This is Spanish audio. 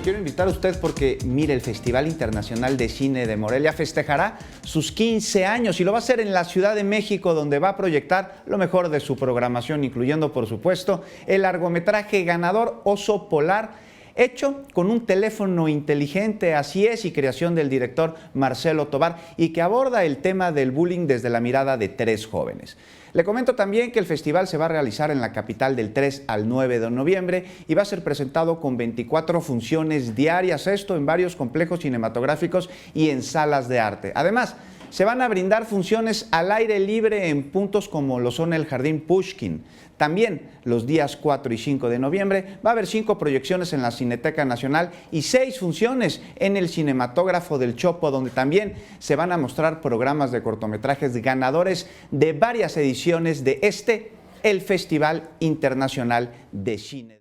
quiero invitar a usted porque, mire, el Festival Internacional de Cine de Morelia festejará sus 15 años y lo va a hacer en la Ciudad de México, donde va a proyectar lo mejor de su programación, incluyendo, por supuesto, el largometraje ganador Oso Polar, hecho con un teléfono inteligente, así es, y creación del director Marcelo Tovar, y que aborda el tema del bullying desde la mirada de 3 jóvenes. Le comento también que el festival se va a realizar en la capital del 3 al 9 de noviembre y va a ser presentado con 24 funciones diarias, esto en varios complejos cinematográficos y en salas de arte. Además, se van a brindar funciones al aire libre en puntos como lo son el Jardín Pushkin. También los días 4 y 5 de noviembre va a haber 5 proyecciones en la Cineteca Nacional y 6 funciones en el Cinematógrafo del Chopo, donde también se van a mostrar programas de cortometrajes ganadores de varias ediciones de el Festival Internacional de Cine.